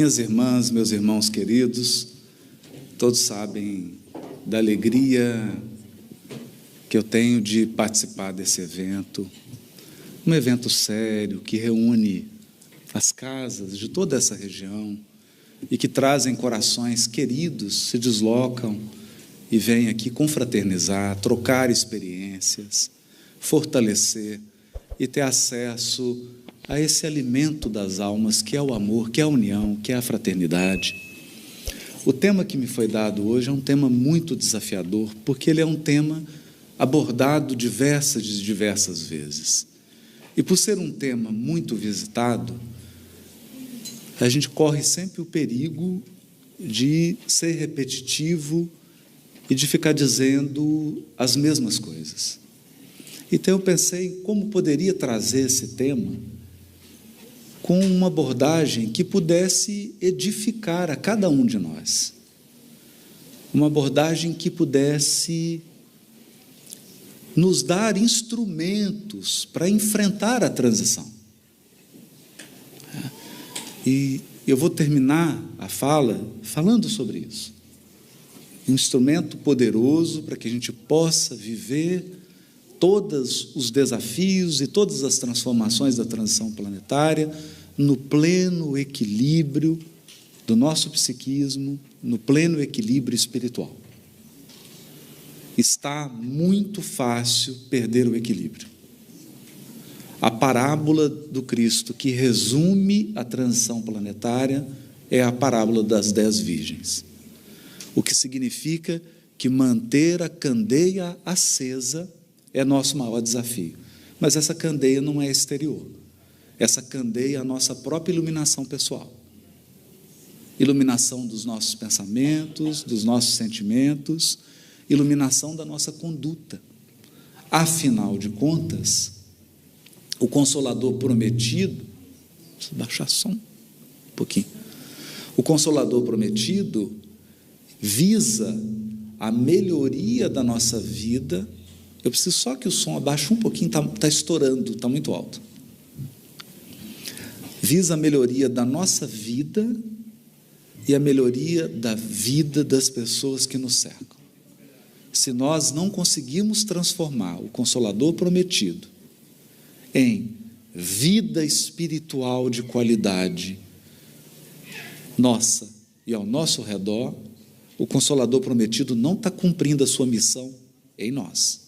Minhas irmãs, meus irmãos queridos, todos sabem da alegria que eu tenho de participar desse evento, um evento sério que reúne as casas de toda essa região e que trazem corações queridos, se deslocam e vêm aqui confraternizar, trocar experiências, fortalecer e ter acesso a esse alimento das almas, que é o amor, que é a união, que é a fraternidade. O tema que me foi dado hoje é um tema muito desafiador, porque ele é um tema abordado diversas vezes. E por ser um tema muito visitado, a gente corre sempre o perigo de ser repetitivo e de ficar dizendo as mesmas coisas. Então eu pensei em como poderia trazer esse tema com uma abordagem que pudesse edificar a cada um de nós. Uma abordagem que pudesse nos dar instrumentos para enfrentar a transição. E eu vou terminar a fala falando sobre isso. Um instrumento poderoso para que a gente possa viver todos os desafios e todas as transformações da transição planetária no pleno equilíbrio do nosso psiquismo, no pleno equilíbrio espiritual. Está muito fácil perder o equilíbrio. A parábola do Cristo que resume a transição planetária é a parábola das 10 virgens, o que significa que manter a candeia acesa é nosso maior desafio. Mas essa candeia não é exterior. Essa candeia é a nossa própria iluminação pessoal. Iluminação dos nossos pensamentos, dos nossos sentimentos, iluminação da nossa conduta. Afinal de contas, o Consolador prometido, deixa eu baixar som um pouquinho. O Consolador prometido visa a melhoria da nossa vida. Eu preciso só que o som abaixe um pouquinho, está estourando, está muito alto. Visa a melhoria da nossa vida e a melhoria da vida das pessoas que nos cercam. Se nós não conseguirmos transformar o Consolador prometido em vida espiritual de qualidade nossa e ao nosso redor, o Consolador prometido não está cumprindo a sua missão em nós.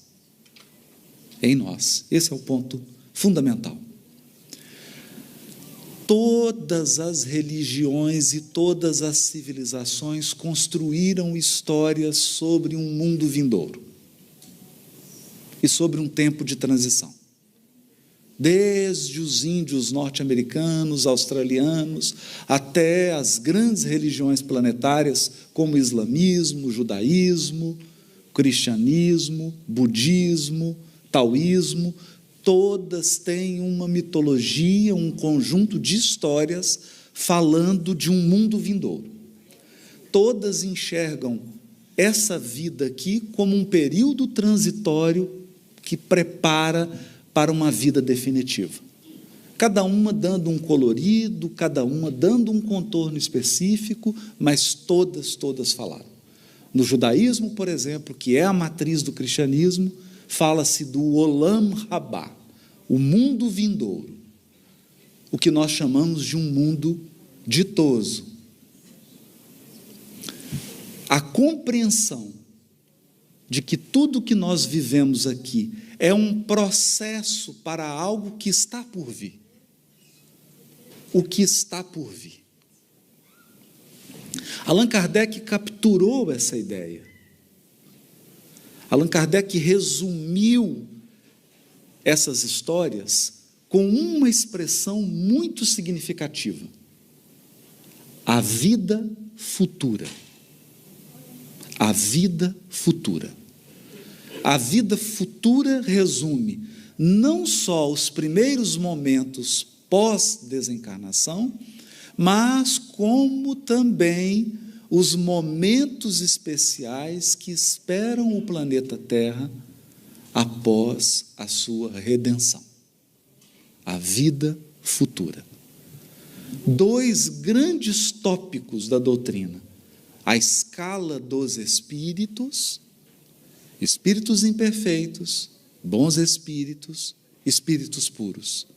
Em nós. Esse é o ponto fundamental. Todas as religiões e todas as civilizações construíram histórias sobre um mundo vindouro e sobre um tempo de transição. Desde os índios norte-americanos, australianos, até as grandes religiões planetárias como o islamismo, o judaísmo, o cristianismo, budismo, taoísmo, todas têm uma mitologia, um conjunto de histórias falando de um mundo vindouro. Todas enxergam essa vida aqui como um período transitório que prepara para uma vida definitiva. Cada uma dando um colorido, cada uma dando um contorno específico, mas todas falaram. No judaísmo, por exemplo, que é a matriz do cristianismo, fala-se do Olam Rabá, o mundo vindouro, o que nós chamamos de um mundo ditoso. A compreensão de que tudo que nós vivemos aqui é um processo para algo que está por vir. O que está por vir. Allan Kardec capturou essa ideia. Allan Kardec resumiu essas histórias com uma expressão muito significativa: a vida futura. A vida futura. A vida futura resume não só os primeiros momentos pós-desencarnação, mas como também os momentos especiais que esperam o planeta Terra após a sua redenção. A vida futura. dois grandes tópicos da doutrina: a escala dos espíritos, espíritos imperfeitos, bons espíritos, espíritos puros,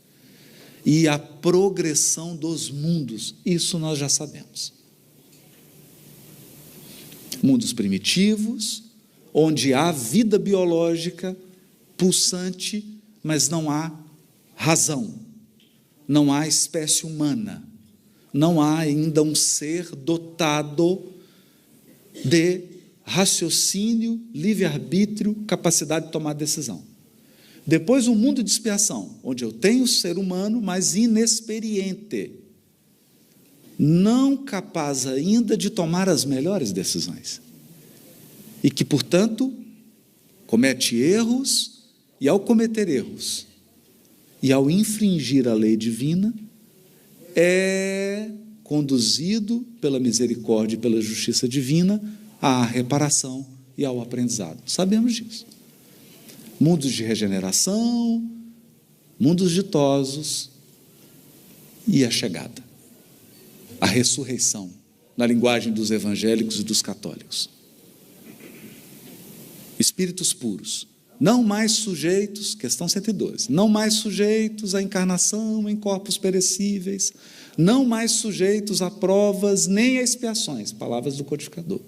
e a progressão dos mundos. Isso nós já sabemos. Mundos primitivos, onde há vida biológica pulsante, mas não há razão, não há espécie humana, não há ainda um ser dotado de raciocínio, livre-arbítrio, capacidade de tomar decisão. Depois, um mundo de expiação, onde eu tenho o ser humano, mas inexperiente, não capaz ainda de tomar as melhores decisões, e que, portanto, comete erros, e ao cometer erros, e ao infringir a lei divina, é conduzido pela misericórdia e pela justiça divina à reparação e ao aprendizado. Sabemos disso. Mundos de regeneração, mundos ditosos e a chegada, a ressurreição, na linguagem dos evangélicos e dos católicos. Espíritos puros, não mais sujeitos, questão 112, não mais sujeitos à encarnação em corpos perecíveis, não mais sujeitos a provas nem a expiações, palavras do codificador,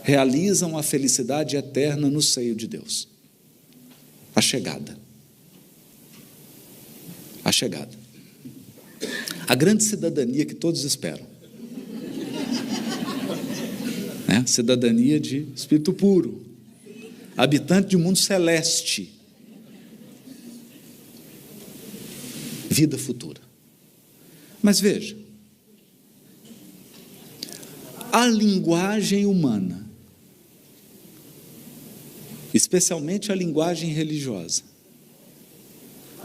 realizam a felicidade eterna no seio de Deus. A chegada. A chegada. A grande cidadania que todos esperam. Né? Cidadania de espírito puro, habitante de mundo celeste, vida futura. Mas veja, a linguagem humana, especialmente a linguagem religiosa,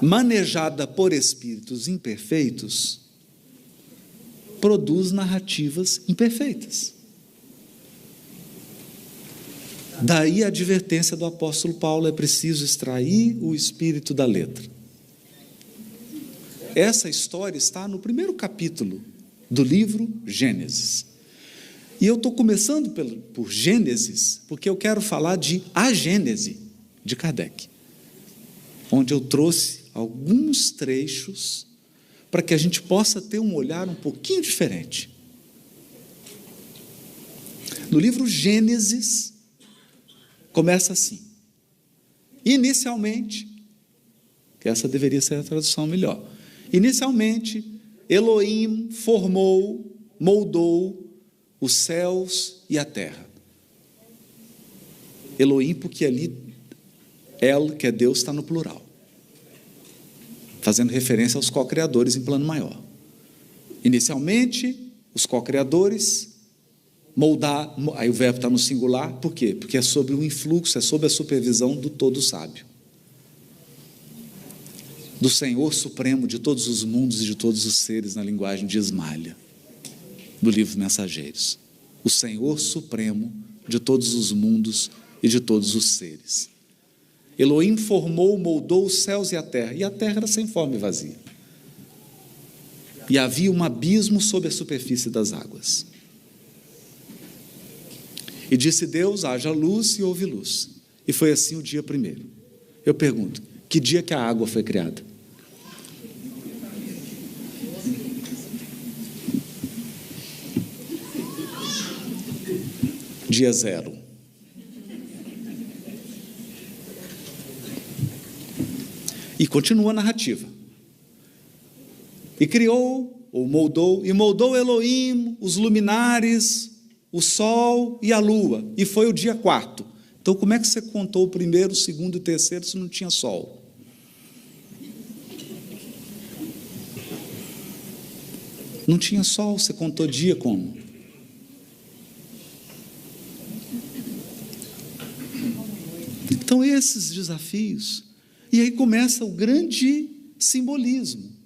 manejada por espíritos imperfeitos, produz narrativas imperfeitas. Daí a advertência do apóstolo Paulo: é preciso extrair o espírito da letra. Essa história está no primeiro capítulo do livro Gênesis. E eu estou começando por Gênesis, porque eu quero falar de A Gênese, de Kardec, onde eu trouxe alguns trechos para que a gente possa ter um olhar um pouquinho diferente. No livro Gênesis, começa assim: inicialmente, que essa deveria ser a tradução melhor, inicialmente, Elohim formou, moldou os céus e a terra. Elohim, porque ali El, que é Deus, está no plural, fazendo referência aos co-criadores em plano maior. Inicialmente, os co-criadores moldar, aí o verbo está no singular, por quê? Porque é sobre o influxo, é sobre a supervisão do todo sábio, do Senhor Supremo de todos os mundos e de todos os seres, na linguagem de Ismalha, do livro Mensageiros. O Senhor Supremo de todos os mundos e de todos os seres. Elohim formou, moldou os céus e a terra era sem forma e vazia. E havia um abismo sob a superfície das águas. E disse Deus: haja luz, e houve luz. E foi assim o dia primeiro. Eu pergunto: que dia que a água foi criada? Dia 0. E continua a narrativa. E criou, ou moldou, e moldou Elohim os luminares, o sol e a lua, e foi o dia 4. Então, como é que você contou o primeiro, o segundo e o terceiro se não tinha sol? Não tinha sol, você contou dia como? Então, esses desafios, e aí começa o grande simbolismo,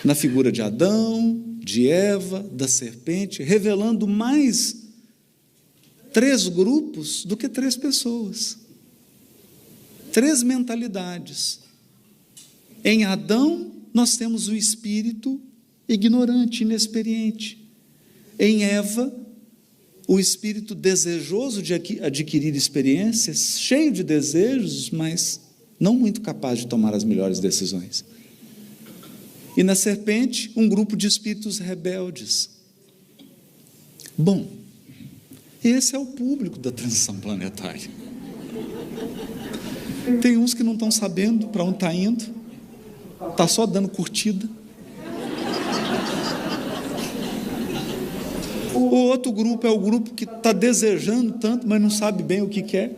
na figura de Adão, de Eva, da serpente, revelando mais 3 grupos do que 3 pessoas, 3 mentalidades. Em Adão, nós temos o espírito ignorante, inexperiente. Em Eva, o espírito desejoso de adquirir experiências, cheio de desejos, mas não muito capaz de tomar as melhores decisões. E na serpente, um grupo de espíritos rebeldes. Bom, esse é o público da transição planetária. Tem uns que não estão sabendo para onde está indo, está só dando curtida. O outro grupo é o grupo que está desejando tanto, mas não sabe bem o que quer,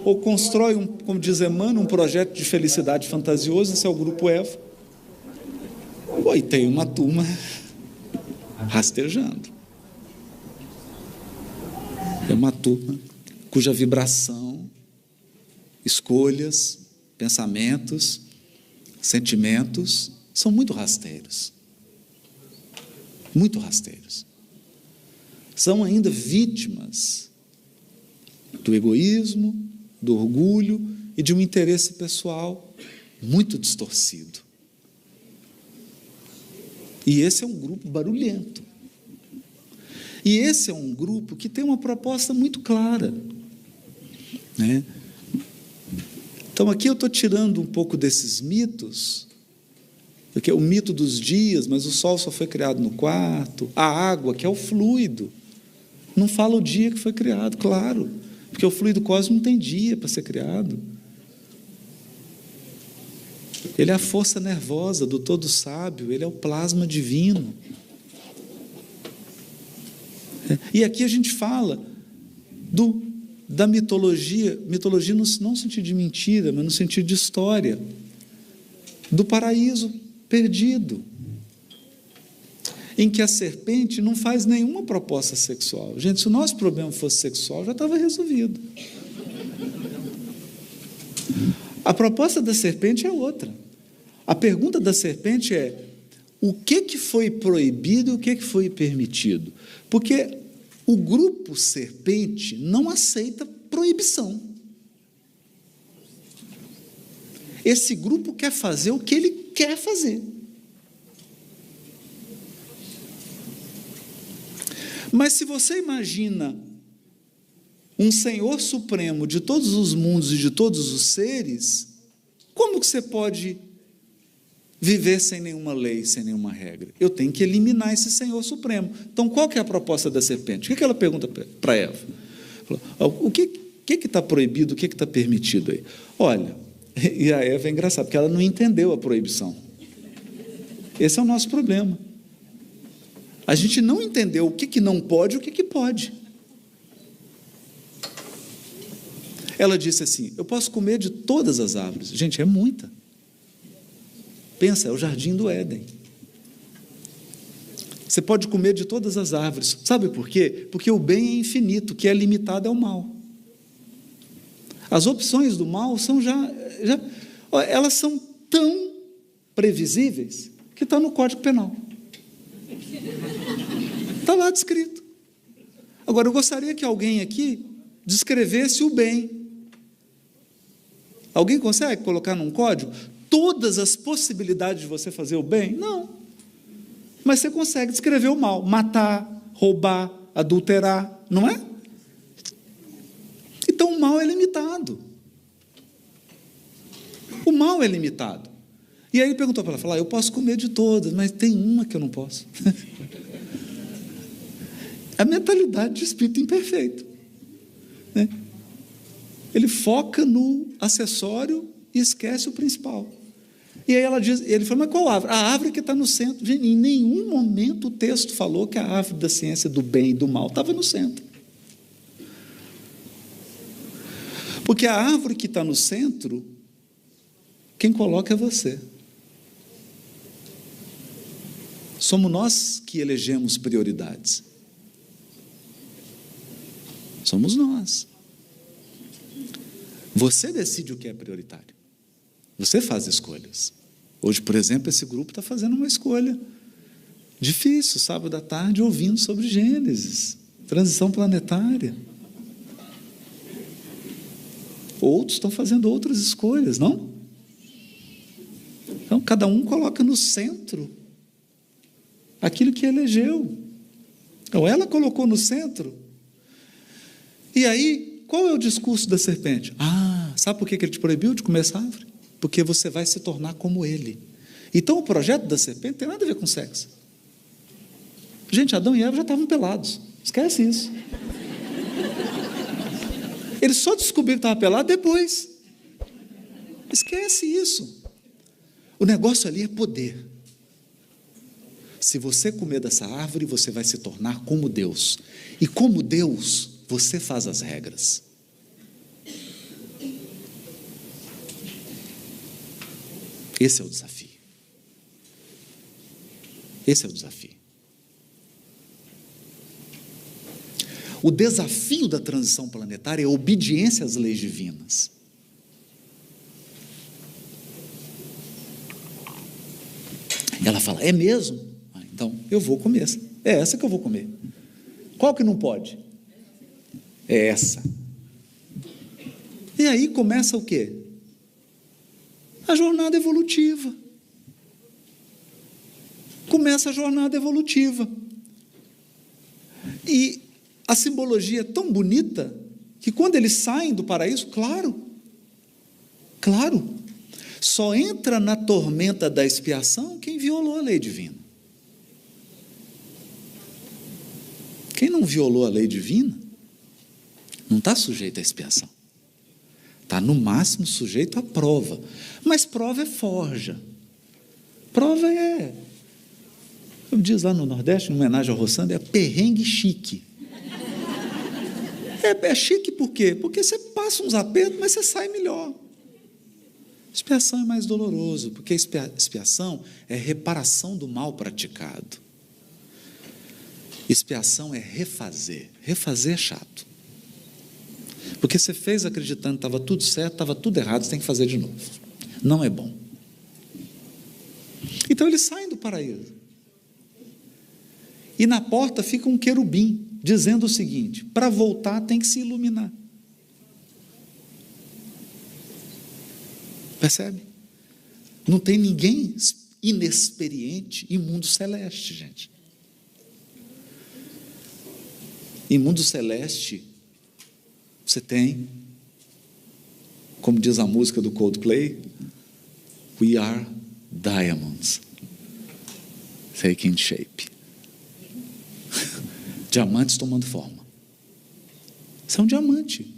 ou constrói, como diz Emmanuel, um projeto de felicidade fantasioso. Esse é o grupo Eva. E tem uma turma rastejando. É uma turma cuja vibração, escolhas, pensamentos, sentimentos são muito rasteiros. Muito rasteiros. São ainda vítimas do egoísmo, do orgulho e de um interesse pessoal muito distorcido. E esse é um grupo barulhento. E esse é um grupo que tem uma proposta muito clara, né? Então, aqui eu estou tirando um pouco desses mitos, porque é o mito dos dias, mas o sol só foi criado no quarto, a água, que é o fluido, não fala o dia que foi criado, claro, porque o fluido cósmico não tem dia para ser criado. Ele é a força nervosa do todo sábio, ele é o plasma divino. E aqui a gente fala da mitologia não no sentido de mentira, mas no sentido de história, do paraíso perdido, em que a serpente não faz nenhuma proposta sexual. Gente, se o nosso problema fosse sexual, já estava resolvido. A proposta da serpente é outra. A pergunta da serpente é: o que foi proibido e o que foi permitido? Porque o grupo serpente não aceita proibição. Esse grupo quer fazer o que ele quer fazer. Mas se você imagina um Senhor Supremo de todos os mundos e de todos os seres, como que você pode viver sem nenhuma lei, sem nenhuma regra? Eu tenho que eliminar esse Senhor Supremo. Então, qual que é a proposta da serpente? O que ela pergunta para Eva? O que está proibido, o que está permitido aí? Olha, e a Eva é engraçada, porque ela não entendeu a proibição. Esse é o nosso problema. A gente não entendeu o que não pode e o que pode. Ela disse assim: eu posso comer de todas as árvores. Gente, é muita. Pensa, é o jardim do Éden. Você pode comer de todas as árvores. Sabe por quê? Porque o bem é infinito, o que é limitado é o mal. As opções do mal são elas são tão previsíveis que está no Código Penal. Está lá descrito. Agora, eu gostaria que alguém aqui descrevesse o bem. Alguém consegue colocar num código todas as possibilidades de você fazer o bem? Não. Mas você consegue descrever o mal: matar, roubar, adulterar, não é? Então o mal é limitado. O mal é limitado. E aí ele perguntou para ela, falou: eu posso comer de todas, mas tem uma que eu não posso. A mentalidade de espírito imperfeito, né? Ele foca no acessório e esquece o principal. E aí ele falou: mas qual árvore? A árvore que está no centro. Gente, em nenhum momento o texto falou que a árvore da ciência do bem e do mal estava no centro. Porque a árvore que está no centro, quem coloca é você. Somos nós que elegemos prioridades. Somos nós. Você decide o que é prioritário. Você faz escolhas. Hoje, por exemplo, esse grupo está fazendo uma escolha difícil, sábado à tarde, ouvindo sobre Gênesis, transição planetária. Outros estão fazendo outras escolhas, não? Então, cada um coloca no centro aquilo que elegeu. Então, ela colocou no centro. E aí, qual é o discurso da serpente? Sabe por que ele te proibiu de comer essa árvore? Porque você vai se tornar como ele. Então, o projeto da serpente não tem nada a ver com sexo. Gente, Adão e Eva já estavam pelados. Esquece isso. Eles só descobriram que estavam pelados depois. Esquece isso. O negócio ali é poder. Se você comer dessa árvore, você vai se tornar como Deus. E como Deus, você faz as regras. Esse é o desafio. Esse é o desafio. O desafio da transição planetária é a obediência às leis divinas. Ela fala, é mesmo? Então, eu vou comer essa. É essa que eu vou comer. Qual que não pode? É essa. E aí começa o quê? A jornada evolutiva. Começa a jornada evolutiva. E a simbologia é tão bonita que quando eles saem do paraíso, claro, só entra na tormenta da expiação quem violou a lei divina. Quem não violou a lei divina não está sujeito à expiação. Está, no máximo, sujeito à prova. Mas prova é forja. Prova é, como diz lá no Nordeste, em homenagem ao Roçando, é perrengue chique. É chique por quê? Porque você passa uns apertos, mas você sai melhor. Expiação é mais doloroso, porque expiação é reparação do mal praticado. Expiação é refazer. Refazer é chato. Porque você fez acreditando que estava tudo certo, estava tudo errado, você tem que fazer de novo. Não é bom. Então eles saem do paraíso. E na porta fica um querubim, dizendo o seguinte: para voltar tem que se iluminar. Percebe? Não tem ninguém inexperiente em mundo celeste, gente. Em mundo celeste, você tem, como diz a música do Coldplay, we are diamonds, taking shape. Diamantes tomando forma. Você é um diamante.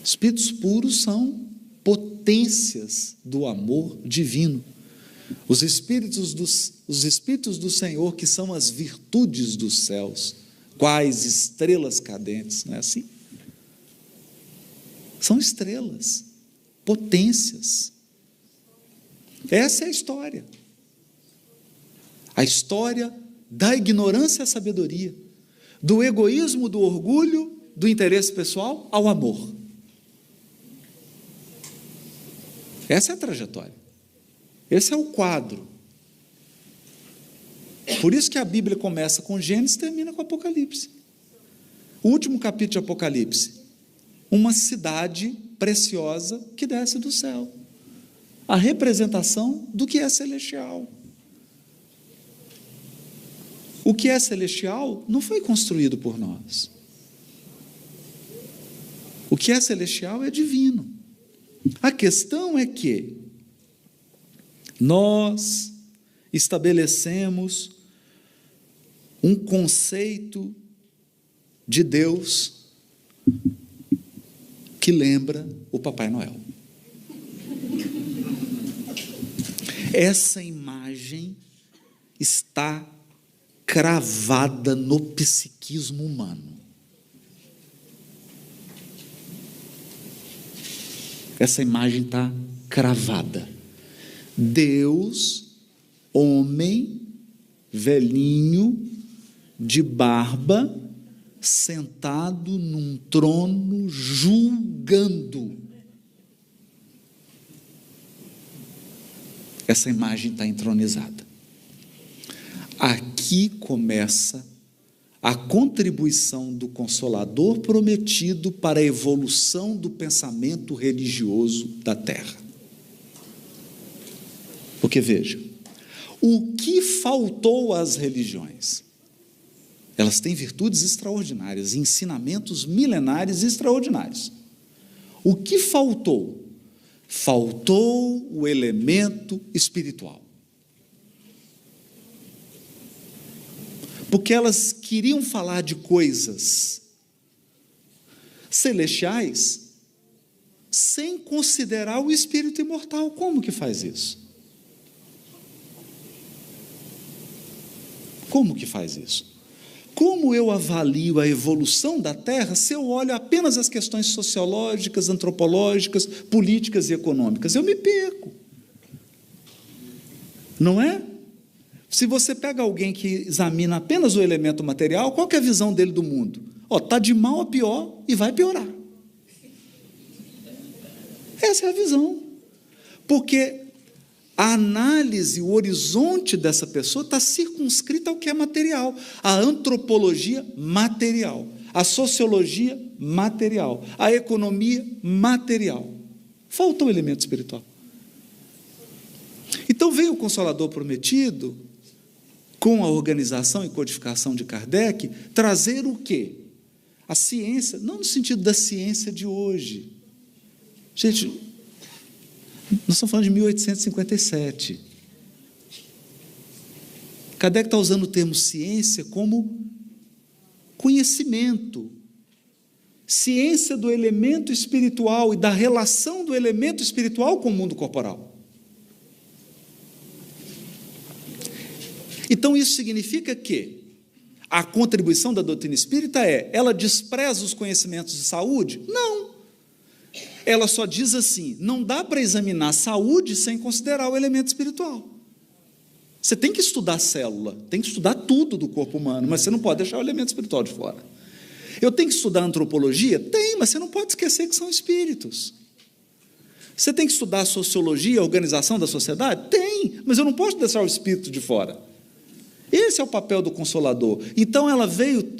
Espíritos puros são potências do amor divino. Os espíritos do Senhor, que são as virtudes dos céus, quais estrelas cadentes, não é assim? São estrelas, potências. Essa é a história. A história da ignorância à sabedoria, do egoísmo, do orgulho, do interesse pessoal ao amor. Essa é a trajetória. Esse é o quadro. Por isso que a Bíblia começa com Gênesis e termina com Apocalipse. O último capítulo de Apocalipse, uma cidade preciosa que desce do céu. A representação do que é celestial. O que é celestial não foi construído por nós. O que é celestial é divino. A questão é que nós estabelecemos um conceito de Deus que lembra o Papai Noel. Essa imagem está cravada no psiquismo humano. Essa imagem está cravada. Deus, homem, velhinho, de barba, sentado num trono, julgando. Essa imagem está entronizada. Aqui começa a contribuição do Consolador prometido para a evolução do pensamento religioso da Terra. Porque, veja, o que faltou às religiões? Elas têm virtudes extraordinárias, ensinamentos milenares extraordinários. O que faltou? Faltou o elemento espiritual. Porque elas queriam falar de coisas celestiais sem considerar o espírito imortal. Como que faz isso? Como que faz isso? Como eu avalio a evolução da Terra se eu olho apenas as questões sociológicas, antropológicas, políticas e econômicas? Eu me perco. Não é? Se você pega alguém que examina apenas o elemento material, qual que é a visão dele do mundo? Está de mal a pior e vai piorar. Essa é a visão. Porque a análise, o horizonte dessa pessoa está circunscrita ao que é material. A antropologia, material. A sociologia, material. A economia, material. Falta o elemento espiritual. Então veio o Consolador Prometido, com a organização e codificação de Kardec, trazer o quê? A ciência, não no sentido da ciência de hoje. Gente, nós estamos falando de 1857. Kardec está usando o termo ciência como conhecimento. Ciência do elemento espiritual e da relação do elemento espiritual com o mundo corporal. Então, isso significa que a contribuição da doutrina espírita ela despreza os conhecimentos de saúde? Não. Ela só diz assim, não dá para examinar a saúde sem considerar o elemento espiritual. Você tem que estudar a célula, tem que estudar tudo do corpo humano, mas você não pode deixar o elemento espiritual de fora. Eu tenho que estudar antropologia? Tem, mas você não pode esquecer que são espíritos. Você tem que estudar a sociologia, a organização da sociedade? Tem, mas eu não posso deixar o espírito de fora. Esse é o papel do Consolador. Então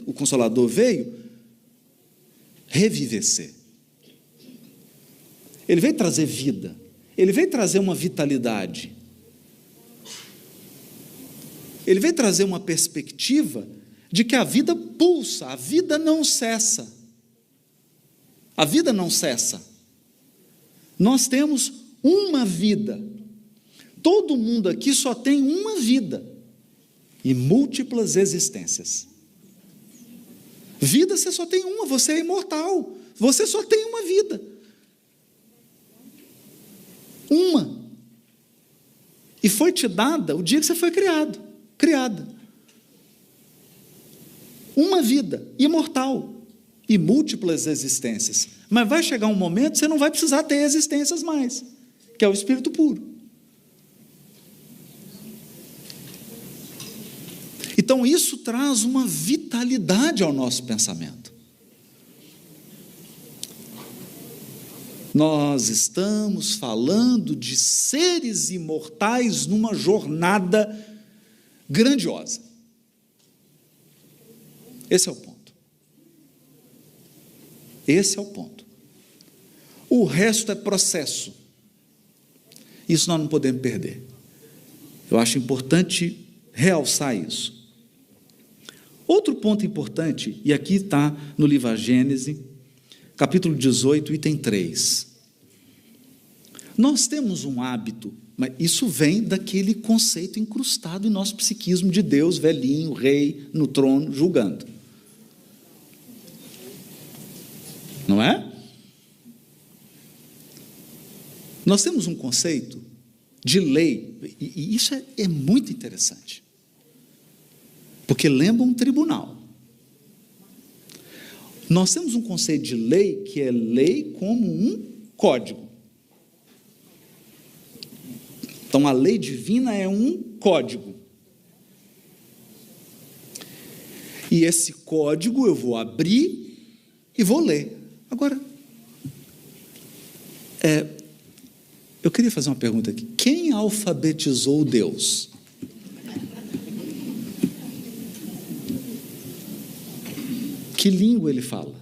o Consolador veio revivecer. Ele veio trazer vida. Ele veio trazer uma vitalidade. Ele veio trazer uma perspectiva de que a vida pulsa, a vida não cessa. A vida não cessa. Nós temos uma vida. Todo mundo aqui só tem uma vida. E múltiplas existências. Vida você só tem uma, você é imortal. Você só tem uma vida. Uma. E foi te dada o dia que você foi criada. Uma vida, imortal. E múltiplas existências. Mas vai chegar um momento que você não vai precisar ter existências mais, que é o espírito puro. Então, isso traz uma vitalidade ao nosso pensamento. Nós estamos falando de seres imortais numa jornada grandiosa. Esse é o ponto. Esse é o ponto. O resto é processo. Isso nós não podemos perder. Eu acho importante realçar isso. Outro ponto importante, e aqui está no livro A Gênese, capítulo 18, item 3. Nós temos um hábito, mas isso vem daquele conceito incrustado em nosso psiquismo de Deus, velhinho, rei, no trono, julgando. Não é? Nós temos um conceito de lei, e isso é muito interessante. Porque lembra um tribunal. Nós temos um conceito de lei que é lei como um código. Então, a lei divina é um código. E esse código eu vou abrir e vou ler. Agora, eu queria fazer uma pergunta aqui. Quem alfabetizou Deus? Que língua ele fala?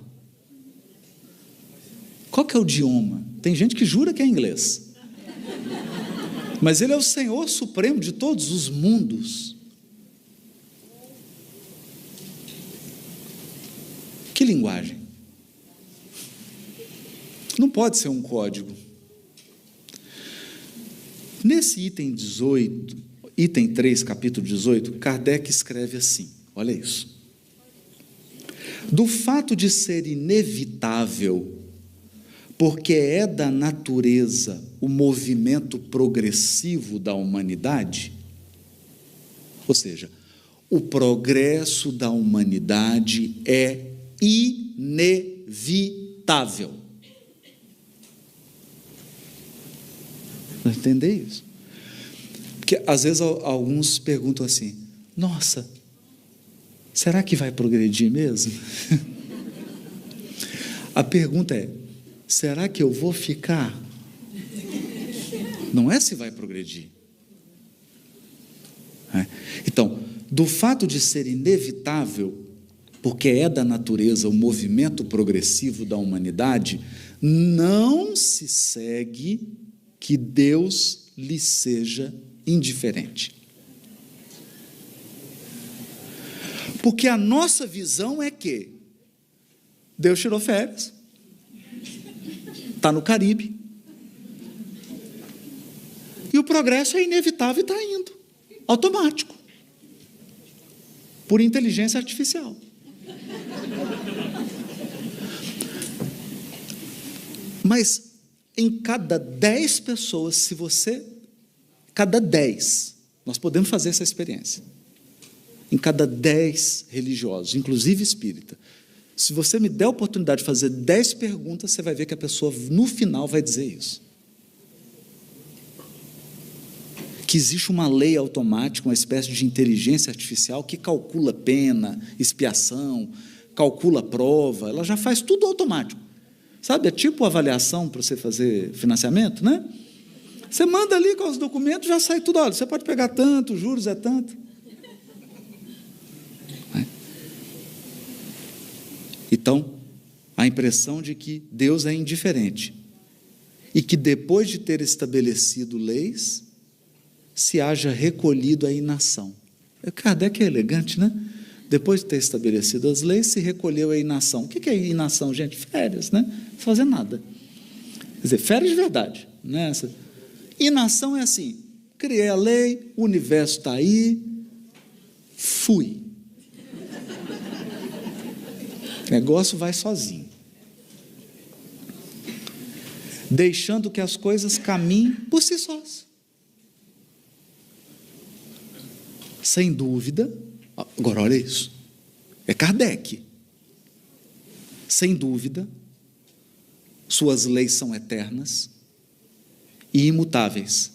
Qual que é o idioma? Tem gente que jura que é inglês. Mas Ele é o Senhor Supremo de todos os mundos. Que linguagem? Não pode ser um código. Nesse item 18, item 3, capítulo 18, Kardec escreve assim, olha isso. Do fato de ser inevitável, porque é da natureza o movimento progressivo da humanidade, ou seja, o progresso da humanidade é inevitável. Não entender isso? Porque às vezes alguns perguntam assim: nossa, será que vai progredir mesmo? A pergunta é: será que eu vou ficar? Não é se vai progredir. Então, do fato de ser inevitável, porque é da natureza o movimento progressivo da humanidade, não se segue que Deus lhe seja indiferente. Porque a nossa visão é que Deus tirou férias, está no Caribe, e o progresso é inevitável e está indo, automático, por inteligência artificial. Mas em cada 10 pessoas, cada 10, nós podemos fazer essa experiência, em cada 10 religiosos, inclusive espírita, se você me der a oportunidade de fazer 10 perguntas, você vai ver que a pessoa, no final, vai dizer isso. Que existe uma lei automática, uma espécie de inteligência artificial que calcula pena, expiação, calcula prova, ela já faz tudo automático. Sabe, é tipo avaliação para você fazer financiamento, né? Você manda ali com os documentos, já sai tudo, olha, você pode pegar tanto, juros é tanto. Então, a impressão de que Deus é indiferente e que depois de ter estabelecido leis, se haja recolhido a inação. Kardec é elegante, né? Depois de ter estabelecido as leis, se recolheu a inação. O que é inação, gente? Férias, né? Não fazer nada. Quer dizer, férias de verdade. Né? Inação é assim: criei a lei, o universo está aí, fui. O negócio vai sozinho. Deixando que as coisas caminhem por si sós. Sem dúvida. Agora, olha isso, é Kardec. Sem dúvida, suas leis são eternas e imutáveis.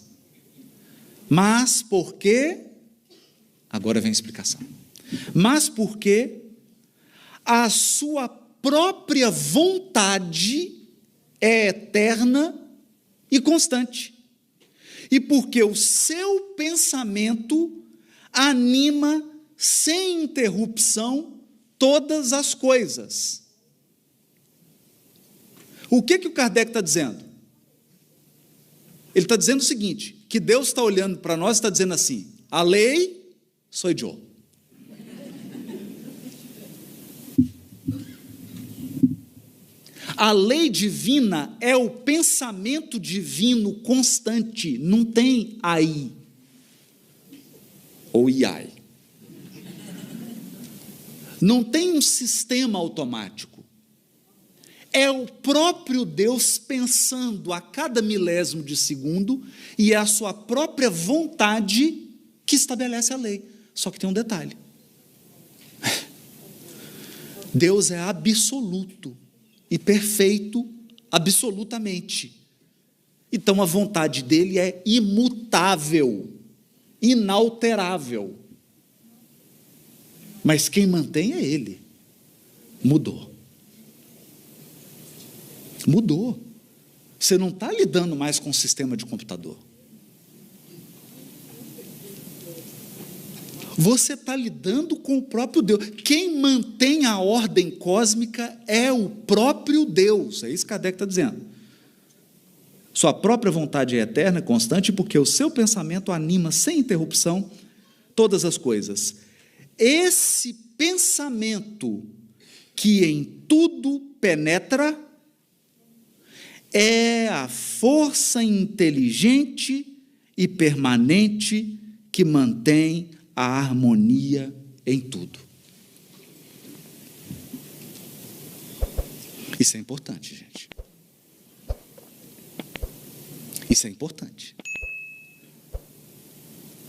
Mas porque, agora vem a explicação, mas porque a sua própria vontade é eterna e constante. E porque o seu pensamento anima sem interrupção todas as coisas. O que o Kardec está dizendo? Ele está dizendo o seguinte, que Deus está olhando para nós e está dizendo assim: a lei sou eu. A lei divina é o pensamento divino constante, não tem aí ou iai. Não tem um sistema automático. É o próprio Deus pensando a cada milésimo de segundo e é a sua própria vontade que estabelece a lei. Só que tem um detalhe. Deus é absoluto e perfeito absolutamente. Então a vontade dele é imutável, inalterável. Mas quem mantém é ele. Mudou. Mudou. Você não está lidando mais com o sistema de computador. Você está lidando com o próprio Deus. Quem mantém a ordem cósmica é o próprio Deus. É isso que Kardec está dizendo. Sua própria vontade é eterna, constante, porque o seu pensamento anima sem interrupção todas as coisas. Esse pensamento que em tudo penetra é a força inteligente e permanente que mantém a harmonia em tudo. Isso é importante, gente. Isso é importante.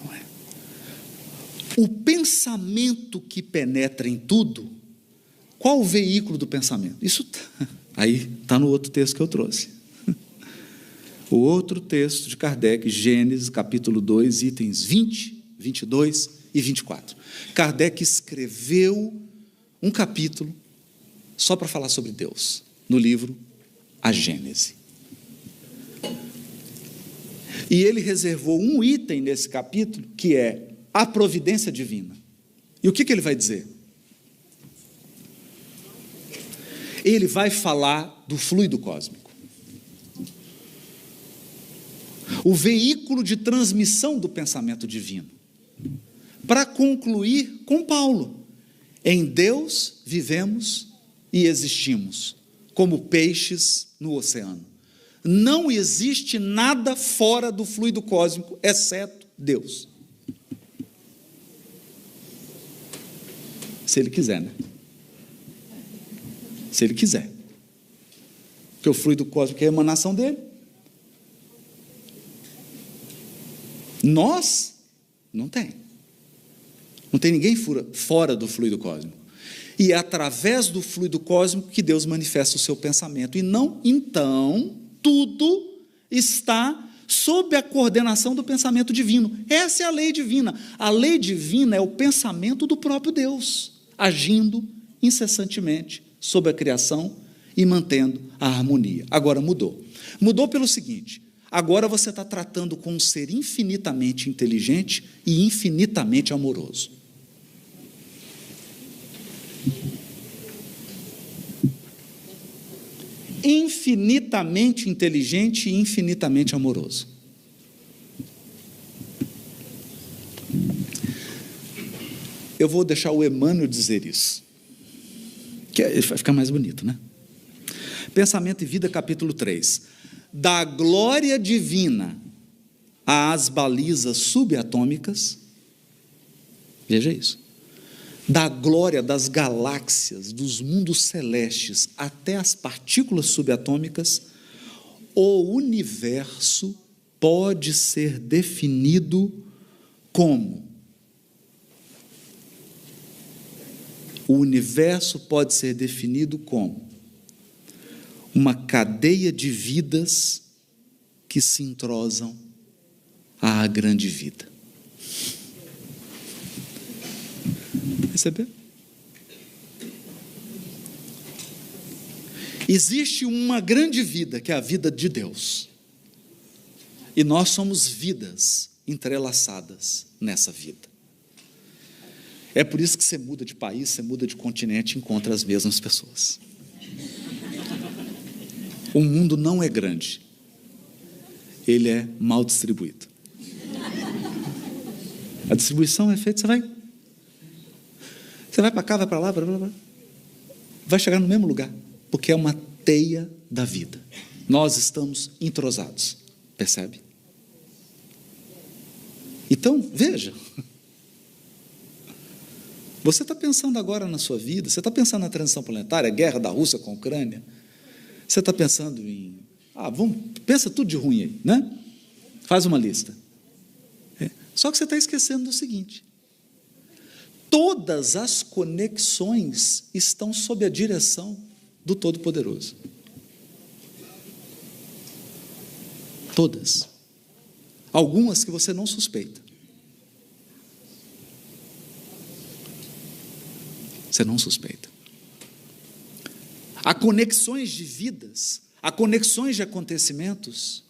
Não é? O pensamento que penetra em tudo, qual o veículo do pensamento? Isso aí está no outro texto que eu trouxe. O outro texto de Kardec, Gênesis, capítulo 2, itens 20, 22 e 24. Kardec escreveu um capítulo só para falar sobre Deus, no livro A Gênese. E ele reservou um item nesse capítulo, que é a providência divina. E o que ele vai dizer? Ele vai falar do fluido cósmico. O veículo de transmissão do pensamento divino. Para concluir com Paulo, em Deus vivemos e existimos, como peixes no oceano. Não existe nada fora do fluido cósmico, exceto Deus. Se ele quiser, né? Se ele quiser. Porque o fluido cósmico é a emanação dele. Nós, não tem. Não tem ninguém fora do fluido cósmico. E é através do fluido cósmico que Deus manifesta o seu pensamento. E não, então, tudo está sob a coordenação do pensamento divino. Essa é a lei divina. A lei divina é o pensamento do próprio Deus, agindo incessantemente sobre a criação e mantendo a harmonia. Agora mudou. Mudou pelo seguinte: agora você está tratando com um ser infinitamente inteligente e infinitamente amoroso. Infinitamente inteligente e infinitamente amoroso. Eu vou deixar o Emmanuel dizer isso, que vai ficar mais bonito, né? Pensamento e Vida, capítulo 3. Da glória divina às balizas subatômicas, veja isso, da glória das galáxias, dos mundos celestes, até as partículas subatômicas, o universo pode ser definido como? O universo pode ser definido como uma cadeia de vidas que se entrosam à grande vida. Percebeu? Existe uma grande vida, que é a vida de Deus. E nós somos vidas entrelaçadas nessa vida. É por isso que você muda de país, você muda de continente e encontra as mesmas pessoas. O mundo não é grande. Ele é mal distribuído. A distribuição é feita, você vai para cá, vai para lá, vai chegar no mesmo lugar, porque é uma teia da vida. Nós estamos entrosados, percebe? Então, veja, você está pensando agora na sua vida, você está pensando na transição planetária, a guerra da Rússia com a Ucrânia, você está pensando em, pensa tudo de ruim aí, né? Faz uma lista. Só que você está esquecendo do seguinte: todas as conexões estão sob a direção do Todo-Poderoso. Todas. Algumas que você não suspeita. Você não suspeita. Há conexões de vidas, há conexões de acontecimentos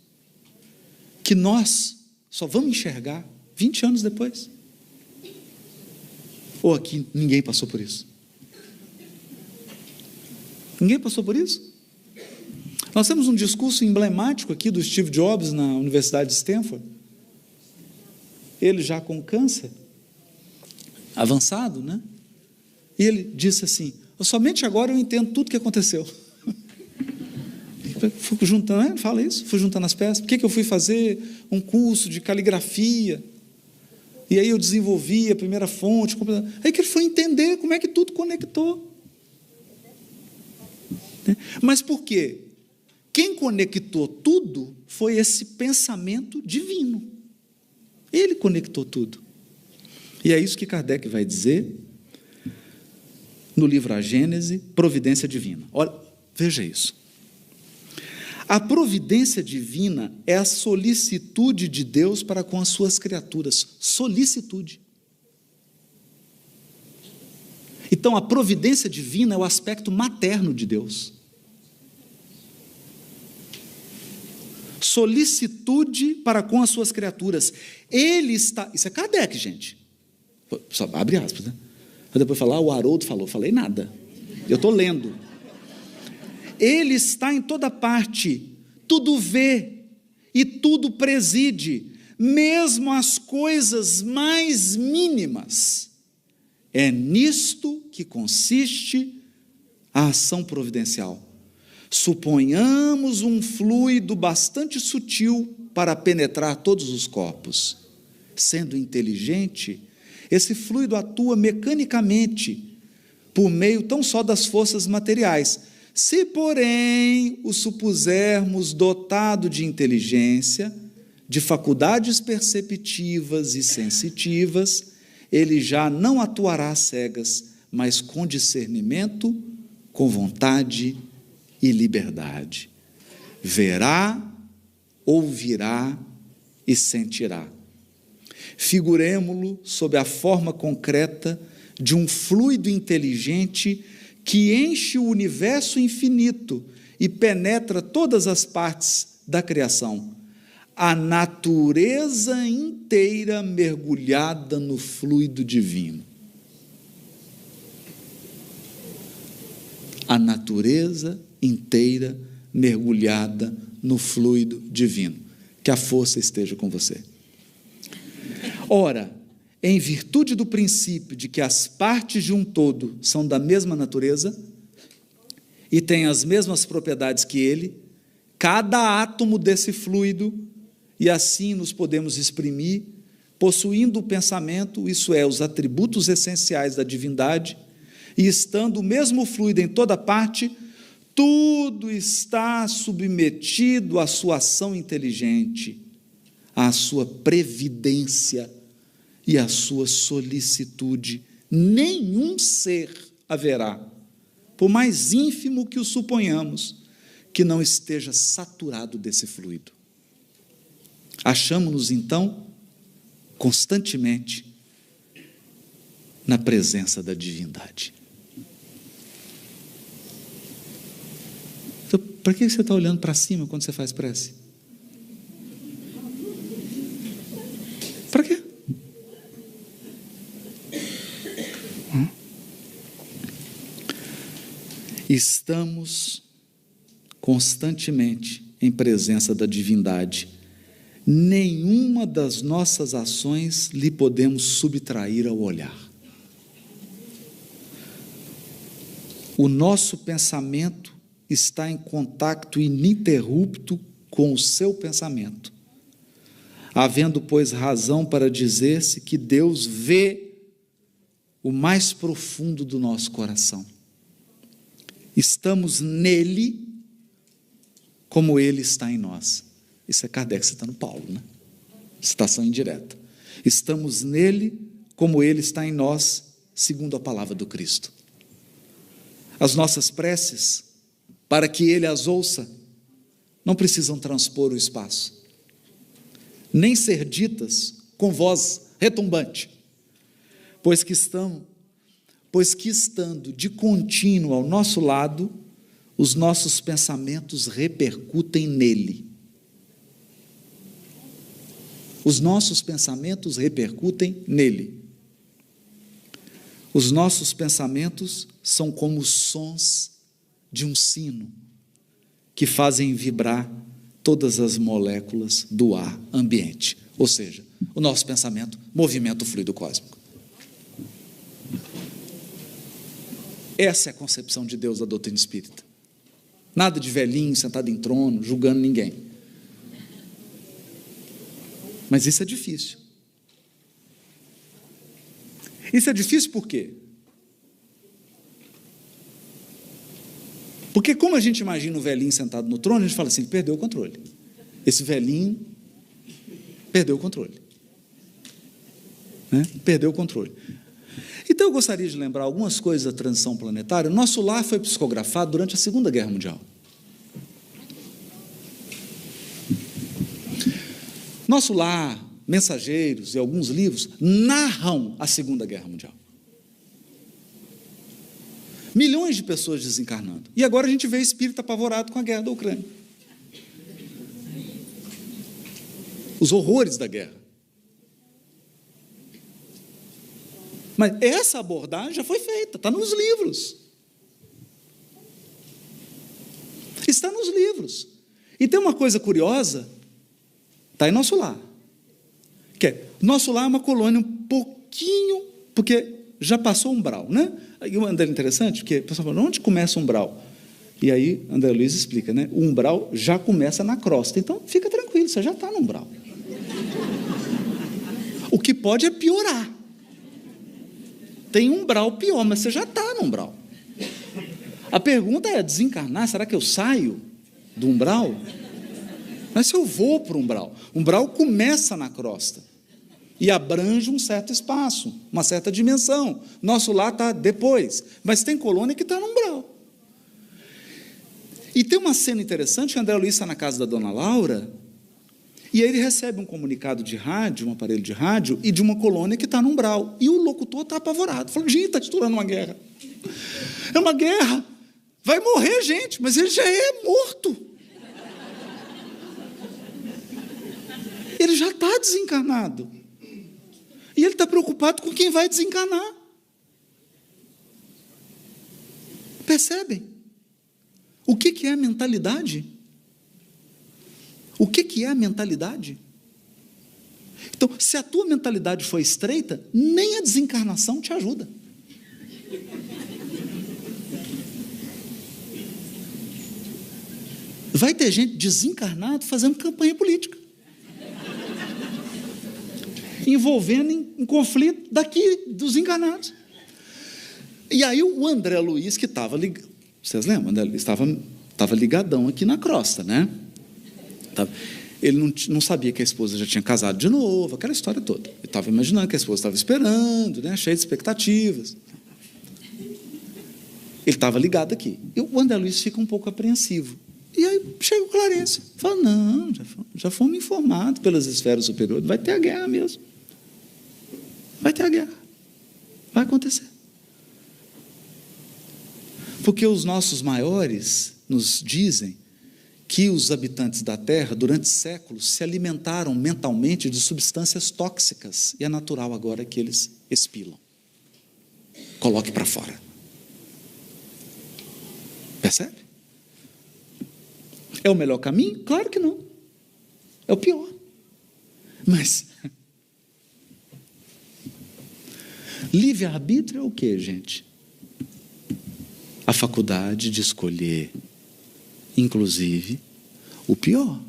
que nós só vamos enxergar 20 anos depois. Ou aqui ninguém passou por isso? Ninguém passou por isso? Nós temos um discurso emblemático aqui do Steve Jobs na Universidade de Stanford. Ele já com câncer avançado, né? E ele disse assim: somente agora eu entendo tudo o que aconteceu. Fui juntando, né? Fala isso, fui juntando as peças. Por que eu fui fazer um curso de caligrafia? E aí eu desenvolvi a primeira fonte. Aí que ele foi entender como é que tudo conectou. Mas por quê? Quem conectou tudo foi esse pensamento divino. Ele conectou tudo. E é isso que Kardec vai dizer no livro A Gênese, Providência Divina. Olha, veja isso. A providência divina é a solicitude de Deus para com as suas criaturas. Solicitude. Então, a providência divina é o aspecto materno de Deus. Solicitude para com as suas criaturas. Ele está... Isso é Kardec, gente. Só abre aspas, né? Mas depois falar, o Haroldo falou. Falei nada. Eu estou lendo. Ele está em toda parte, tudo vê e tudo preside, mesmo as coisas mais mínimas. É nisto que consiste a ação providencial. Suponhamos um fluido bastante sutil para penetrar todos os corpos. Sendo inteligente, esse fluido atua mecanicamente, por meio tão só das forças materiais. Se, porém, o supusermos dotado de inteligência, de faculdades perceptivas e sensitivas, ele já não atuará às cegas, mas com discernimento, com vontade e liberdade. Verá, ouvirá e sentirá. Figuremo-lo sob a forma concreta de um fluido inteligente que enche o universo infinito e penetra todas as partes da criação. A natureza inteira mergulhada no fluido divino. A natureza inteira mergulhada no fluido divino. Que a força esteja com você. Ora, em virtude do princípio de que as partes de um todo são da mesma natureza e têm as mesmas propriedades que ele, cada átomo desse fluido, e assim nos podemos exprimir, possuindo o pensamento, isso é, os atributos essenciais da divindade, e estando o mesmo fluido em toda parte, tudo está submetido à sua ação inteligente, à sua previdência e à sua solicitude. Nenhum ser haverá, por mais ínfimo que o suponhamos, que não esteja saturado desse fluido. Achamos-nos, então, constantemente na presença da divindade. Então, para que você está olhando para cima quando você faz prece? Para quê? Estamos constantemente em presença da divindade. Nenhuma das nossas ações lhe podemos subtrair ao olhar. O nosso pensamento está em contato ininterrupto com o seu pensamento, havendo, pois, razão para dizer-se que Deus vê o mais profundo do nosso coração. Estamos nele como ele está em nós. Isso é Kardec citando Paulo, né? Citação indireta. Estamos nele como ele está em nós, segundo a palavra do Cristo. As nossas preces, para que ele as ouça, não precisam transpor o espaço, nem ser ditas com voz retumbante, pois que estando de contínuo ao nosso lado, os nossos pensamentos repercutem nele. Os nossos pensamentos repercutem nele. Os nossos pensamentos são como os sons de um sino que fazem vibrar todas as moléculas do ar ambiente, ou seja, o nosso pensamento, movimento fluido cósmico. Essa é a concepção de Deus da doutrina espírita. Nada de velhinho sentado em trono, julgando ninguém. Mas isso é difícil. Isso é difícil por quê? Porque como a gente imagina o velhinho sentado no trono, a gente fala assim, perdeu o controle. Esse velhinho perdeu o controle. Né? Perdeu o controle. Então eu gostaria de lembrar algumas coisas da transição planetária. Nosso lar foi psicografado durante a Segunda Guerra Mundial. Nosso lar, Mensageiros e alguns livros narram a Segunda Guerra Mundial. Milhões de pessoas desencarnando. E agora a gente vê espírito apavorado com a guerra da Ucrânia. Os horrores da guerra. Mas essa abordagem já foi feita, está nos livros. Está nos livros. E tem uma coisa curiosa, está em nosso lar. Que é, nosso lar é uma colônia um pouquinho, porque já passou o umbral, né? E o André é interessante, porque o pessoal fala, onde começa o umbral? E aí, André Luiz explica, né? O umbral já começa na crosta, então fica tranquilo, você já está no umbral. O que pode é piorar. Tem um umbral pior, mas você já está no umbral. A pergunta é, desencarnar, será que eu saio do umbral? Mas se eu vou para o umbral, o umbral começa na crosta e abrange um certo espaço, uma certa dimensão. Nosso lar está depois, mas tem colônia que está no umbral. E tem uma cena interessante, que André Luiz está na casa da dona Laura, e aí ele recebe um comunicado de rádio, um aparelho de rádio, e de uma colônia que está no umbral. E o locutor está apavorado, falou, gente, está estourando uma guerra. É uma guerra, vai morrer gente, mas ele já é morto. Ele já está desencarnado. E ele está preocupado com quem vai desencarnar. Percebem? O que é a mentalidade? O que é a mentalidade? Então, se a tua mentalidade for estreita, nem a desencarnação te ajuda. Vai ter gente desencarnada fazendo campanha política. Envolvendo em conflito daqui, dos encarnados. E aí o André Luiz, que estava ligado, vocês lembram? O André Luiz estava ligadão aqui na crosta, né? Ele não sabia que a esposa já tinha casado de novo, aquela história toda. Ele estava imaginando que a esposa estava esperando, né? Cheio de expectativas. Ele estava ligado aqui. E o André Luiz fica um pouco apreensivo. E aí chega o Clarencio, fala, não, já fomos informados pelas esferas superiores, vai ter a guerra mesmo. Vai ter a guerra. Vai acontecer. Porque os nossos maiores nos dizem que os habitantes da Terra, durante séculos, se alimentaram mentalmente de substâncias tóxicas, e é natural agora que eles expilam. Coloque para fora. Percebe? É o melhor caminho? Claro que não. É o pior. Mas livre-arbítrio é o quê, gente? A faculdade de escolher, inclusive, o pior.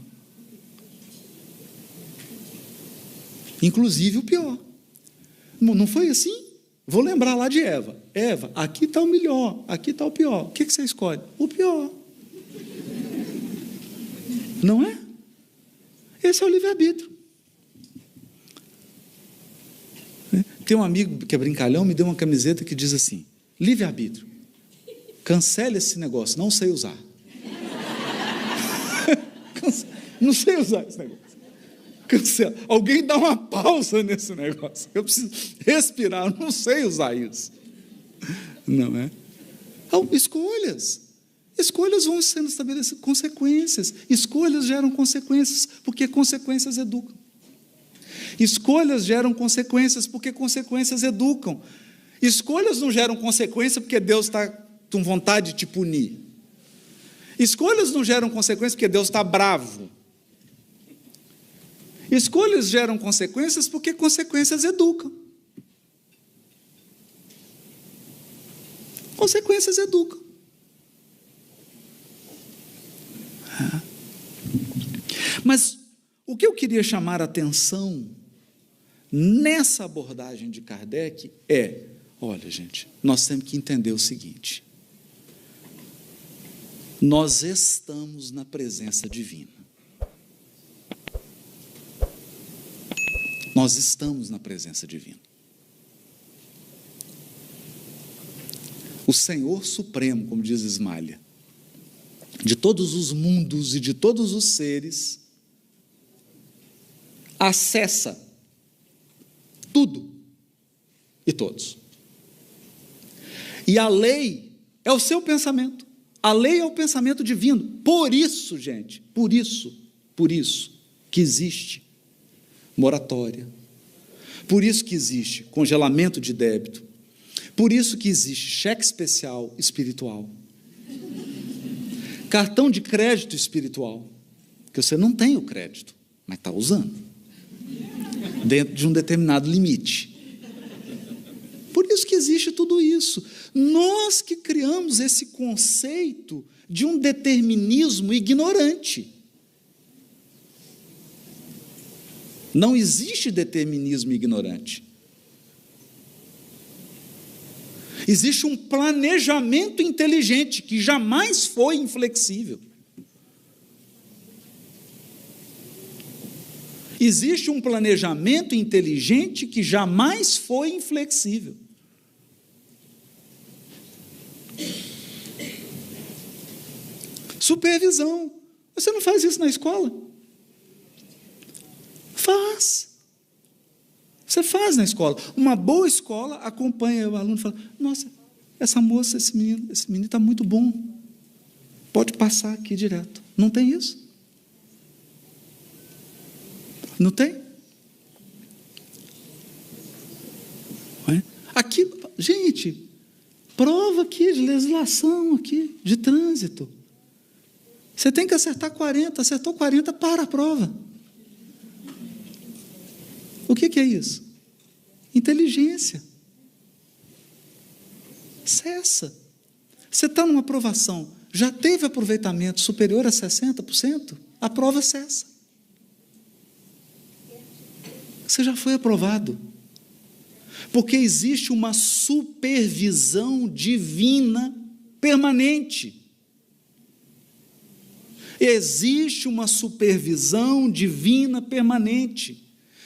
Inclusive o pior. Não foi assim? Vou lembrar lá de Eva. Eva, aqui está o melhor, aqui está o pior. O que você escolhe? O pior. Não é? Esse é o livre-arbítrio. Tem um amigo que é brincalhão, me deu uma camiseta que diz assim, livre-arbítrio. Cancele esse negócio, não sei usar. Não sei usar esse negócio. Cancela. Alguém dá uma pausa nesse negócio. Eu preciso respirar, eu não sei usar isso. Não é? Então, escolhas. Escolhas vão sendo estabelecidas, consequências. Escolhas geram consequências, porque consequências educam. Escolhas geram consequências, porque consequências educam. Escolhas não geram consequência, porque Deus está com vontade de te punir. Escolhas não geram consequências porque Deus está bravo. Escolhas geram consequências porque consequências educam. Consequências educam. Mas o que eu queria chamar a atenção nessa abordagem de Kardec é, olha, gente, nós temos que entender o seguinte: nós estamos na presença divina. Nós estamos na presença divina. O Senhor Supremo, como diz Ismália, de todos os mundos e de todos os seres, acessa tudo e todos. E a lei é o seu pensamento. A lei é o pensamento divino. Por isso, gente, por isso que existe moratória. Por isso que existe congelamento de débito. Por isso que existe cheque especial espiritual. Cartão de crédito espiritual. Que você não tem o crédito, mas está usando. Dentro de um determinado limite. Por isso que existe tudo isso. Nós que criamos esse conceito de um determinismo ignorante. Não existe determinismo ignorante. Existe um planejamento inteligente que jamais foi inflexível. Existe um planejamento inteligente que jamais foi inflexível. Supervisão. Você não faz isso na escola? Faz. Você faz na escola. Uma boa escola acompanha o aluno e fala: nossa, essa moça, esse menino está muito bom. Pode passar aqui direto. Não tem isso? Não tem? Aqui, gente, prova aqui de legislação, aqui, de trânsito. Você tem que acertar 40, acertou 40, para a prova. O que é isso? Inteligência. Cessa. Você está numa aprovação, já teve aproveitamento superior a 60%, a prova cessa. Você já foi aprovado. Porque existe uma supervisão divina permanente. Existe uma supervisão divina permanente.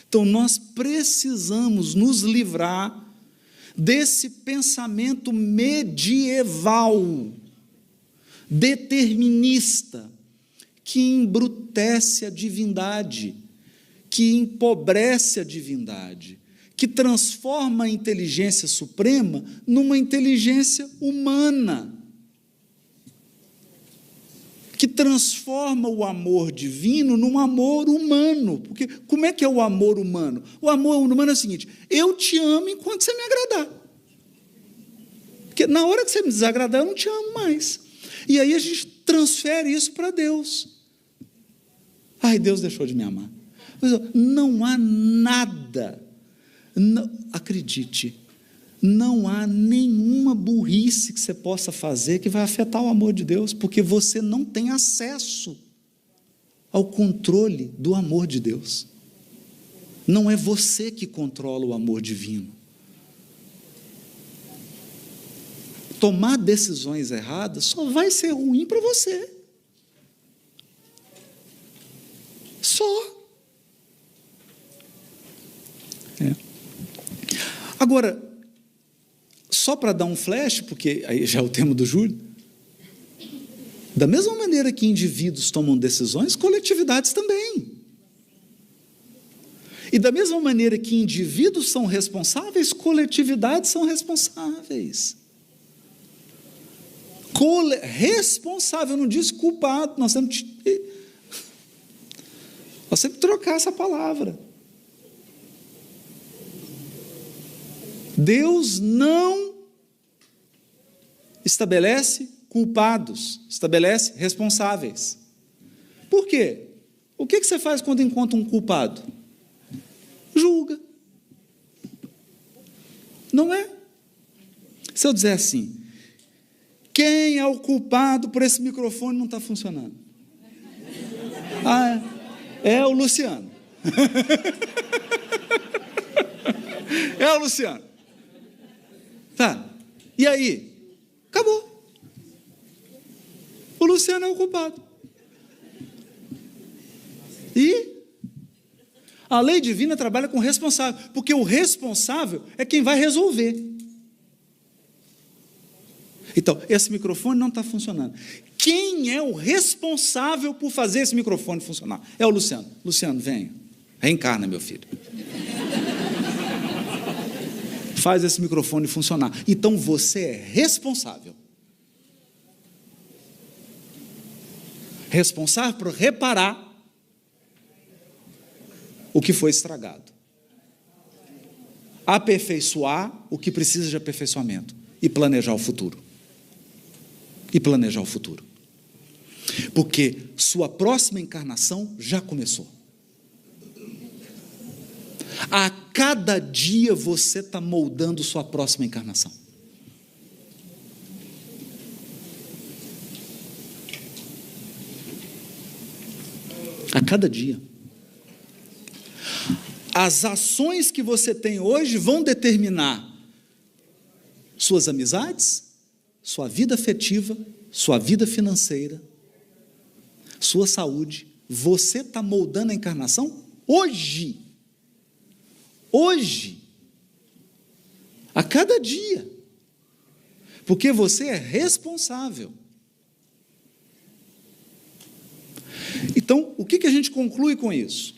Então, nós precisamos nos livrar desse pensamento medieval, determinista, que embrutece a divindade, que empobrece a divindade, que transforma a inteligência suprema numa inteligência humana, que transforma o amor divino num amor humano. Porque como é que é o amor humano? O amor humano é o seguinte: eu te amo enquanto você me agradar. Porque na hora que você me desagradar, eu não te amo mais. E aí a gente transfere isso para Deus. Ai, Deus deixou de me amar. Mas não há nada, não, acredite, não há nenhuma burrice que você possa fazer que vai afetar o amor de Deus, porque você não tem acesso ao controle do amor de Deus. Não é você que controla o amor divino. Tomar decisões erradas só vai ser ruim para você. Só. Agora, só para dar um flash, porque aí já é o tema do Júlio, da mesma maneira que indivíduos tomam decisões, coletividades também. E da mesma maneira que indivíduos são responsáveis, coletividades são responsáveis. Responsável, eu não disse culpado, nós temos que trocar essa palavra. Deus não estabelece culpados, estabelece responsáveis. Por quê? O que você faz quando encontra um culpado? Julga. Não é? Se eu dizer assim, quem é o culpado por esse microfone não está funcionando? Ah, é o Luciano. É o Luciano. Tá. E aí? Acabou. O Luciano é o culpado. E a lei divina trabalha com o responsável, porque o responsável é quem vai resolver. Então, esse microfone não está funcionando. Quem é o responsável por fazer esse microfone funcionar? É o Luciano. Luciano, venha. Reencarna, meu filho. Faz esse microfone funcionar. Então, você é responsável. Responsável por reparar o que foi estragado. Aperfeiçoar o que precisa de aperfeiçoamento. E planejar o futuro. E planejar o futuro. Porque sua próxima encarnação já começou. A cada dia você está moldando sua próxima encarnação. A cada dia. As ações que você tem hoje vão determinar suas amizades, sua vida afetiva, sua vida financeira, sua saúde. Você está moldando a encarnação hoje. Hoje. A cada dia. Porque você é responsável. Então, o que a gente conclui com isso?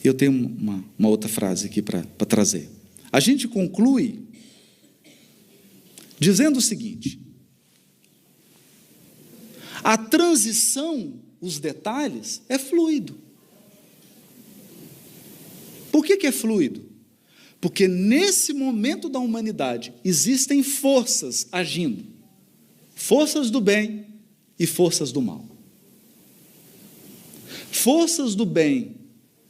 Eu tenho uma outra frase aqui para trazer. A gente conclui dizendo o seguinte: a transição, os detalhes, é fluido. Por que é fluido? Porque nesse momento da humanidade existem forças agindo, forças do bem e forças do mal. Forças do bem,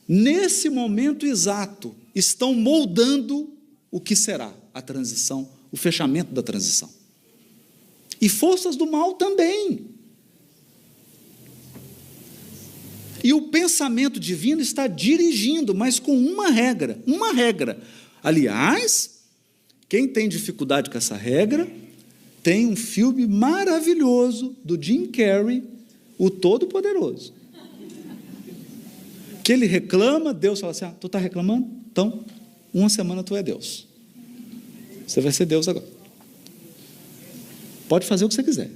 nesse momento exato, estão moldando o que será a transição, o fechamento da transição. E forças do mal também. E o pensamento divino está dirigindo, mas com uma regra. Uma regra. Aliás, quem tem dificuldade com essa regra, tem um filme maravilhoso do Jim Carrey, O Todo-Poderoso. Que ele reclama, Deus fala assim, tu está reclamando? Então, uma semana tu é Deus. Você vai ser Deus agora. Pode fazer o que você quiser.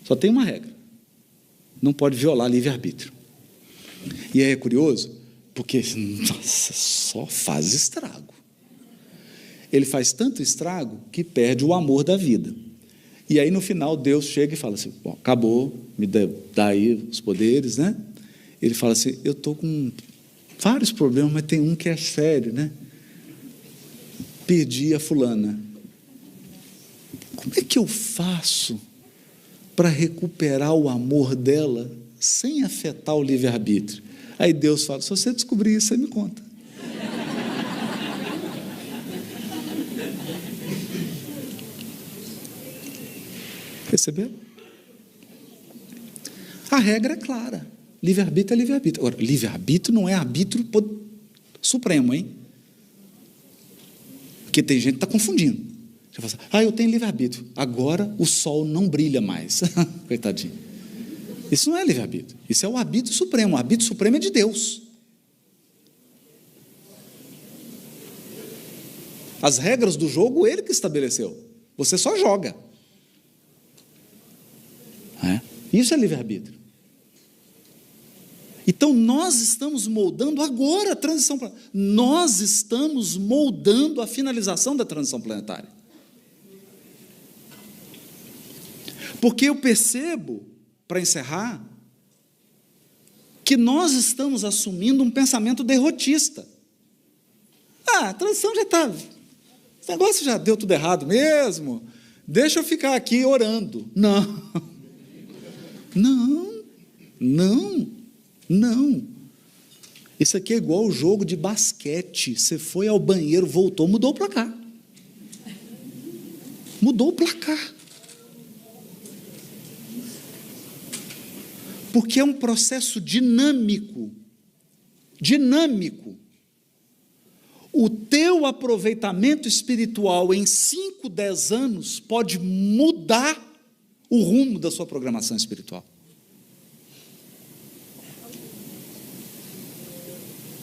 Só tem uma regra. Não pode violar livre-arbítrio. E aí é curioso, porque, nossa, só faz estrago. Ele faz tanto estrago que perde o amor da vida. E aí, no final, Deus chega e fala assim, bom, acabou, me dá aí os poderes, né? Ele fala assim, eu estou com vários problemas, mas tem um que é sério, né? Perdi a fulana. Como é que eu faço para recuperar o amor dela sem afetar o livre-arbítrio? Aí Deus fala, se você descobrir isso, você me conta. Perceberam? A regra é clara. Livre-arbítrio é livre-arbítrio. Agora, livre-arbítrio não é arbítrio supremo, hein? Porque tem gente que está confundindo. Você fala assim, eu tenho livre-arbítrio. Agora o sol não brilha mais. Coitadinho. Isso não é livre-arbítrio. Isso é o arbítrio supremo. O arbítrio supremo é de Deus. As regras do jogo, ele que estabeleceu. Você só joga. Isso é livre-arbítrio. Então, nós estamos moldando agora a transição planetária. Nós estamos moldando a finalização da transição planetária. Porque eu percebo, para encerrar, que nós estamos assumindo um pensamento derrotista. A transição já está... Esse negócio já deu tudo errado mesmo. deixa eu ficar aqui orando. Não, não, não, não. Isso aqui é igual o jogo de basquete. Você foi ao banheiro, voltou, mudou o placar. Mudou o placar. Porque é um processo dinâmico. Dinâmico. O teu aproveitamento espiritual em 5, 10 anos pode mudar o rumo da sua programação espiritual.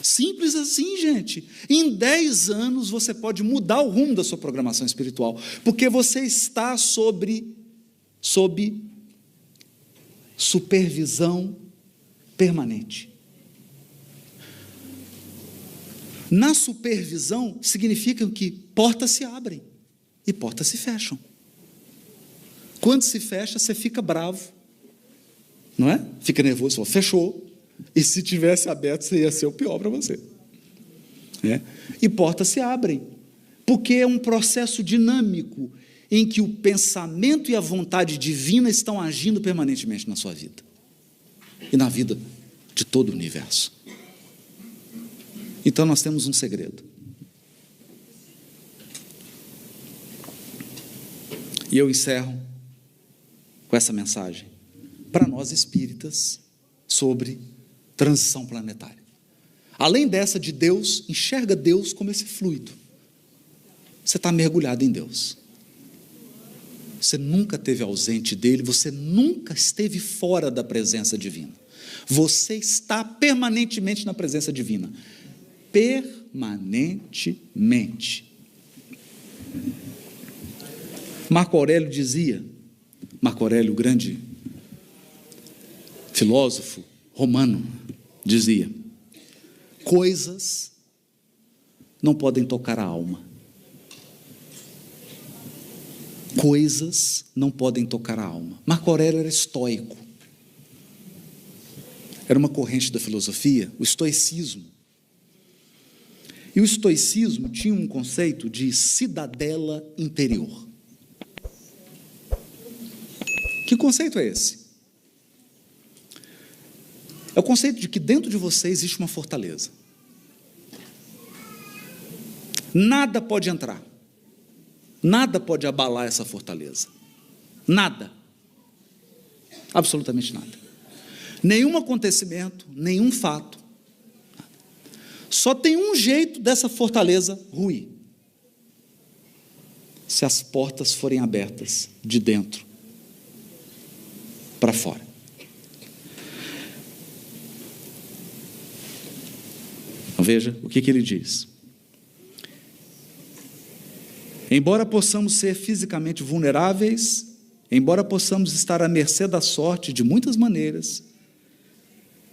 Simples assim, gente. Em 10 anos você pode mudar o rumo da sua programação espiritual, porque você está sob supervisão permanente. Na supervisão significa que portas se abrem e portas se fecham. Quando se fecha, você fica bravo, não é? Fica nervoso, fala, fechou. E se tivesse aberto, você ia ser o pior para você. E portas se abrem, porque é um processo dinâmico em que o pensamento e a vontade divina estão agindo permanentemente na sua vida e na vida de todo o universo. Então nós temos um segredo. E eu encerro com essa mensagem para nós espíritas sobre transição planetária. Além dessa de Deus, enxerga Deus como esse fluido. Você está mergulhado em Deus. Você nunca esteve ausente dele, você nunca esteve fora da presença divina. Você está permanentemente na presença divina. Permanentemente. Marco Aurélio dizia, Marco Aurélio, o grande filósofo romano, dizia, coisas não podem tocar a alma. Coisas não podem tocar a alma. Marco Aurélio era estoico. Era uma corrente da filosofia, o estoicismo. E o estoicismo tinha um conceito de cidadela interior. Que conceito é esse? É o conceito de que dentro de você existe uma fortaleza. Nada pode entrar. Nada pode abalar essa fortaleza. Nada. Absolutamente nada. Nenhum acontecimento, nenhum fato. Só tem um jeito dessa fortaleza ruir. Se as portas forem abertas de dentro para fora. Veja o que ele diz. Embora possamos ser fisicamente vulneráveis, embora possamos estar à mercê da sorte de muitas maneiras,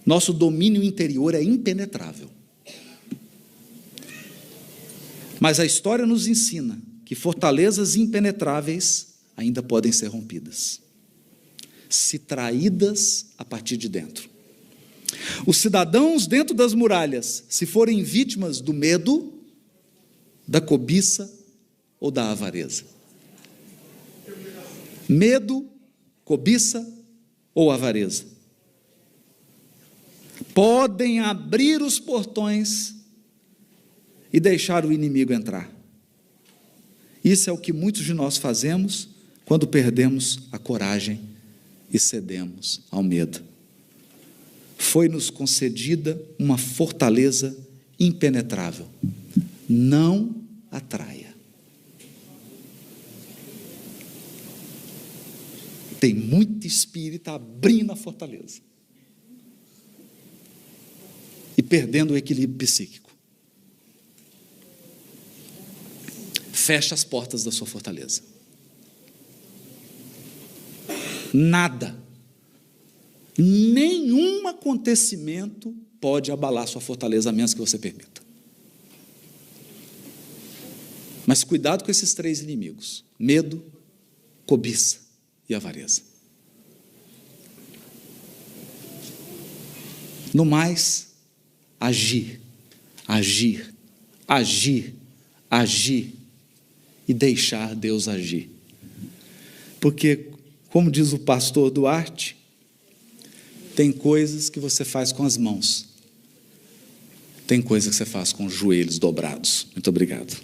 nosso domínio interior é impenetrável. Mas a história nos ensina que fortalezas impenetráveis ainda podem ser rompidas, se traídas a partir de dentro. Os cidadãos dentro das muralhas, se forem vítimas do medo, da cobiça ou da avareza. Medo, cobiça ou avareza. Podem abrir os portões e deixar o inimigo entrar. Isso é o que muitos de nós fazemos quando perdemos a coragem e cedemos ao medo. Foi-nos concedida uma fortaleza impenetrável. Não atraia. Tem muito espírito abrindo a fortaleza e perdendo o equilíbrio psíquico. Fecha as portas da sua fortaleza. Nada, nenhum acontecimento pode abalar sua fortaleza, a menos que você permita. Mas cuidado com esses 3 inimigos: medo, cobiça e avareza. No mais, agir, agir, agir, agir e deixar Deus agir. Porque, como diz o pastor Duarte, tem coisas que você faz com as mãos, tem coisas que você faz com os joelhos dobrados. Muito obrigado.